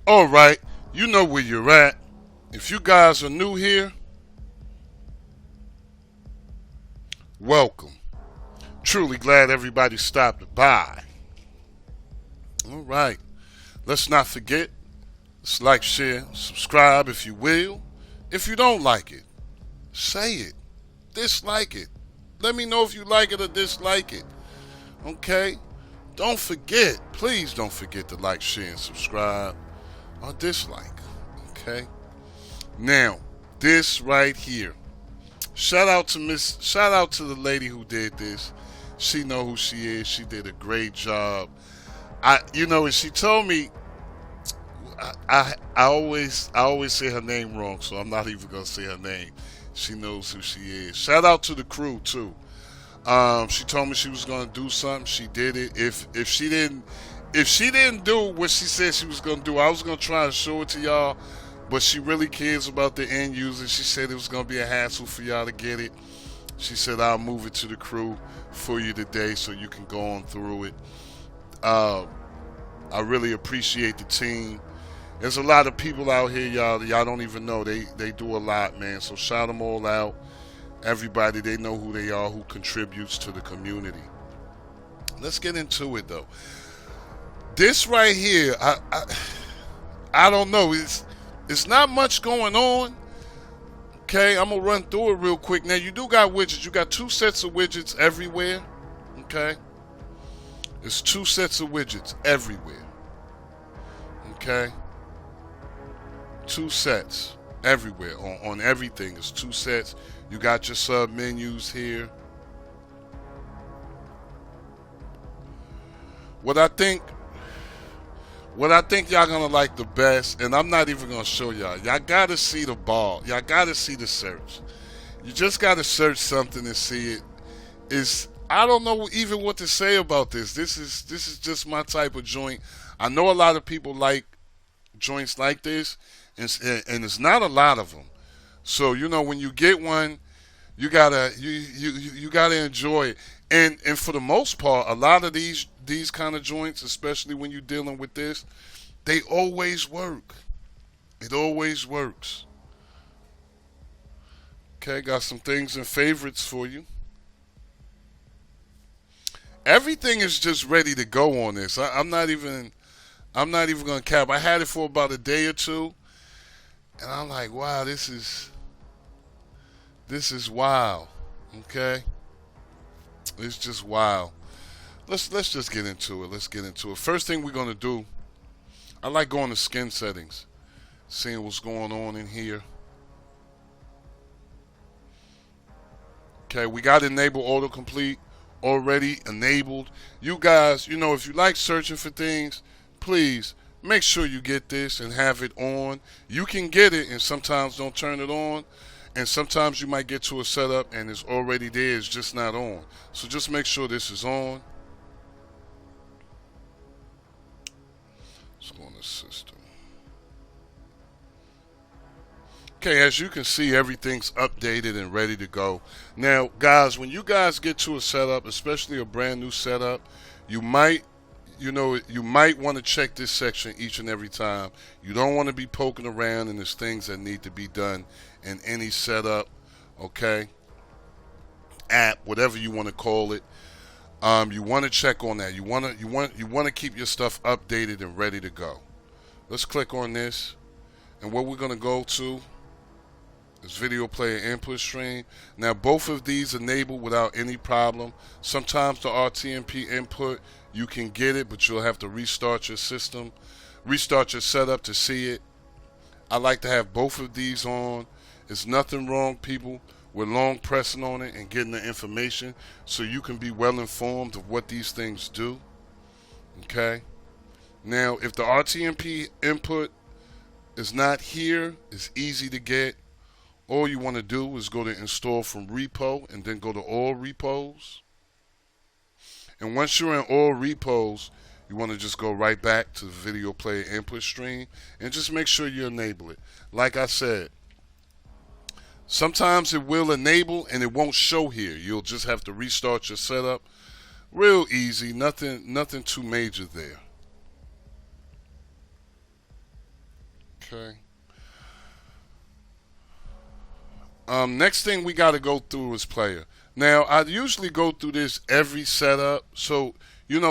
Alright, you know where you're at. If you guys are new here, welcome. Truly glad everybody stopped by. Alright, let's not forget, let's like, share, subscribe if you will. If you don't like it, say it. Dislike it. Let me know if you like it or dislike it. Okay? Don't forget, please don't forget to like, share, and subscribe or dislike. Okay? Now, this right here. Shout out to the lady who did this. She know who she is. She did a great job. And she told me I always say her name wrong, so I'm not even gonna say her name. She knows who she is. Shout out to the crew too. She told me she was gonna do something. She did it. If she didn't do what she said she was gonna do, I was gonna try and show it to y'all. But she really cares about the end user. She said it was gonna be a hassle for y'all to get it. She said I'll move it to the crew for you today so you can go on through it. Uh, I really appreciate the team. There's a lot of people out here, y'all. Y'all don't even know they do a lot, man. So shout them all out. Everybody, they know who they are, who contributes to the community. Let's get into it though. This right here, I don't know. It's not much going on. Okay, I'm gonna run through it real quick. Now you do got widgets. You got two sets of widgets everywhere. Okay, it's two sets of widgets everywhere. Okay, two sets everywhere on everything. It's two sets. You got your sub menus here. What I think What I think y'all gonna like the best, and I'm not even gonna show y'all. Y'all gotta see the bar. Y'all gotta see the search. You just gotta search something and see it. I don't know even what to say about this. This is just my type of joint. I know a lot of people like joints like this, and it's not a lot of them. So when you get one, you gotta enjoy it. And for the most part, a lot of these kind of joints, especially when you're dealing with this, they always work. It always works. Okay, got some things and favorites for you. Everything is just ready to go on this. I'm not even gonna cap. I had it for about a day or two, and I'm like, wow, this is wild. Okay, it's just wild. Let's just get into it. Let's get into it. First thing we're gonna do, I like going to skin settings, seeing what's going on in here. Okay, we got enable autocomplete already enabled. You guys, if you like searching for things, please make sure you get this and have it on. You can get it and sometimes don't turn it on. And sometimes you might get to a setup and it's already there, it's just not on. So just make sure this is on. Let's go on the system. Okay, as you can see, everything's updated and ready to go. Now, guys, when you guys get to a setup, especially a brand new setup, you might want to check this section each and every time. You don't want to be poking around, and there's things that need to be done in any setup, okay? App, whatever you want to call it. You want to check on that. You want to keep your stuff updated and ready to go. Let's click on this, and what we're gonna go to is video player input stream. Now both of these enable without any problem. Sometimes the RTMP input you can get it, but you'll have to restart your system, restart your setup to see it. I like to have both of these on. There's nothing wrong, people, with long pressing on it and getting the information so you can be well informed of what these things do. Okay? Now, if the RTMP input is not here, it's easy to get. All you want to do is go to install from repo and then go to all repos. And once you're in all repos, you want to just go right back to the video player input stream and just make sure you enable it. Like I said, sometimes it will enable and it won't show here. You'll just have to restart your setup. Real easy, nothing too major there. Okay. Next thing we got to go through is player. Now, I usually go through this every setup, so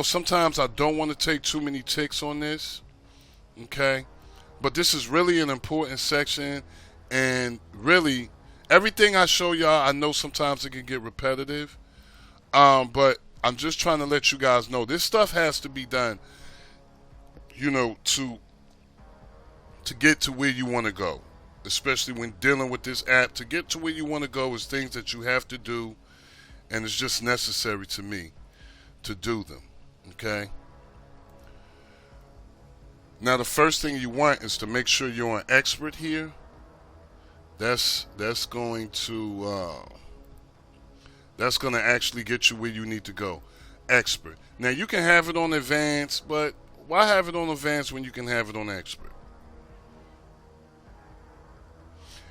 sometimes I don't want to take too many ticks on this. Okay, but this is really an important section, and really everything I show y'all, I know sometimes it can get repetitive. But I'm just trying to let you guys know this stuff has to be done, to get to where you want to go, especially when dealing with this app. To get to where you want to go is things that you have to do, and it's just necessary to me to do them. Okay. Now the first thing you want is to make sure you're on expert here. That's going to actually get you where you need to go. Expert. Now you can have it on advanced, but why have it on advanced when you can have it on expert?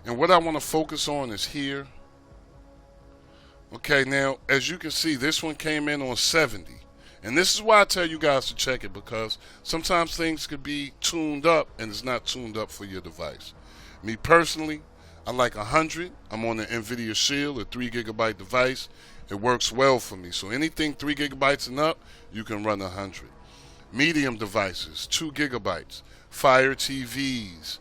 And what I want to focus on is here. Okay, now as you can see, this one came in on 70. And this is why I tell you guys to check it, because sometimes things could be tuned up and it's not tuned up for your device. Me personally, I like 100. I'm on the NVIDIA Shield, a 3 gigabyte device. It works well for me. So anything 3 gigabytes and up, you can run 100. Medium devices, 2 gigabytes. Fire TVs,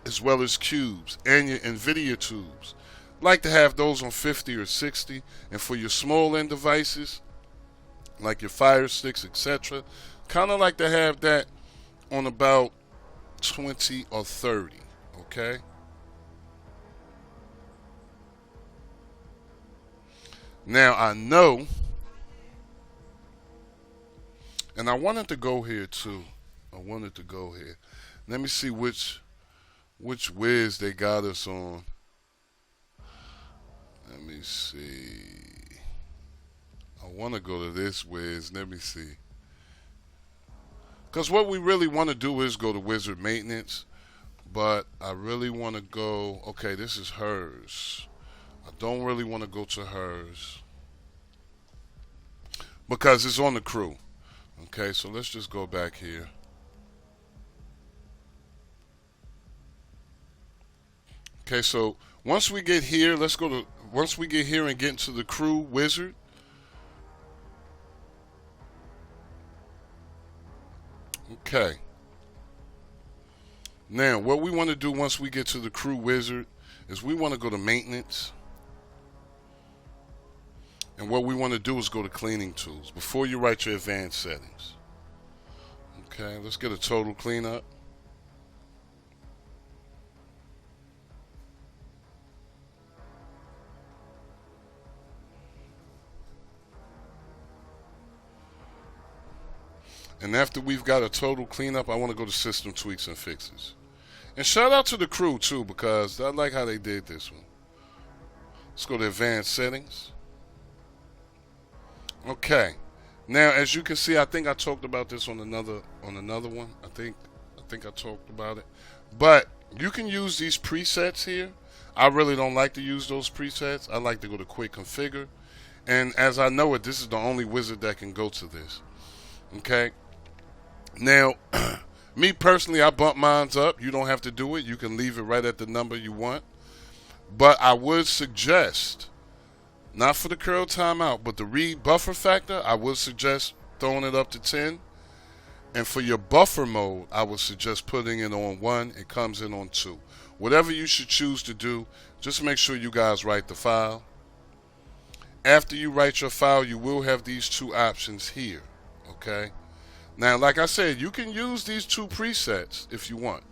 as well as cubes, and your NVIDIA tubes. Like to have those on 50 or 60. And for your small end devices, like your Fire Sticks, etc., kind of like to have that on about 20 or 30. Okay. Now I know, and I wanted to go here too. Let me see which whiz they got us on. Let me see. I want to go to this whiz. Let me see. Because what we really want to do is go to wizard maintenance. But I really want to go. Okay, this is hers. I don't really want to go to hers because it's on the crew. Okay, so let's just go back here. Okay, so once we get here, once we get here and get into the crew wizard. Okay. Now, what we want to do once we get to the crew wizard is we want to go to maintenance. And what we want to do is go to cleaning tools before you write your advanced settings. Okay, let's get a total cleanup. And after we've got a total cleanup, I want to go to system tweaks and fixes. And shout out to the crew too, because I like how they did this one. Let's go to advanced settings. Okay. Now, as you can see, I think I talked about this on another one. I think I talked about it. But you can use these presets here. I really don't like to use those presets. I like to go to quick configure. And as I know it, this is the only wizard that can go to this. Okay. Now, me personally, I bump mine up. You don't have to do it. You can leave it right at the number you want. But I would suggest, not for the curl timeout, but the read buffer factor, I would suggest throwing it up to 10. And for your buffer mode, I would suggest putting it on 1. It comes in on 2. Whatever you should choose to do, just make sure you guys write the file. After you write your file, you will have these two options here. Okay. Now, like I said, you can use these two presets if you want.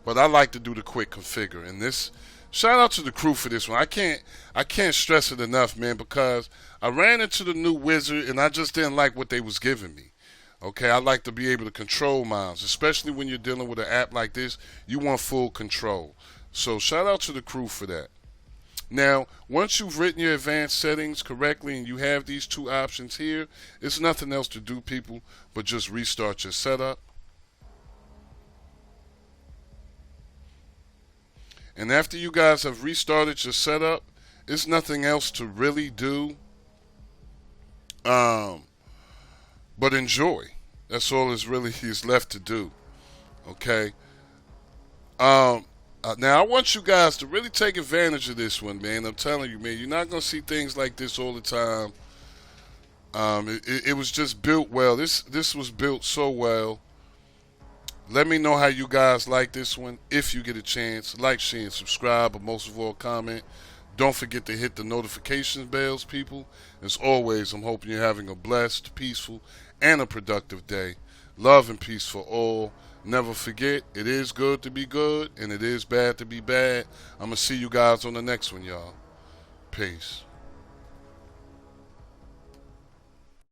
But I like to do the quick configure. And this, shout out to the crew for this one. I can't stress it enough, man, because I ran into the new wizard and I just didn't like what they was giving me. Okay, I like to be able to control mines, especially when you're dealing with an app like this. You want full control. So shout out to the crew for that. Now, once you've written your advanced settings correctly and you have these two options here, it's nothing else to do, people, but just restart your setup. And after you guys have restarted your setup, it's nothing else to really do but enjoy. That's all is really is left to do. Okay. Now I want you guys to really take advantage of this one, man. I'm telling you, man, you're not gonna see things like this all the time. It was just built well. This was built so well. Let me know how you guys like this one. If you get a chance, like, share, and subscribe, but most of all, comment. Don't forget to hit the notification bells, people. As always, I'm hoping you're having a blessed, peaceful, and a productive day. Love and peace for all. Never forget, it is good to be good, and it is bad to be bad. I'm going to see you guys on the next one, y'all. Peace.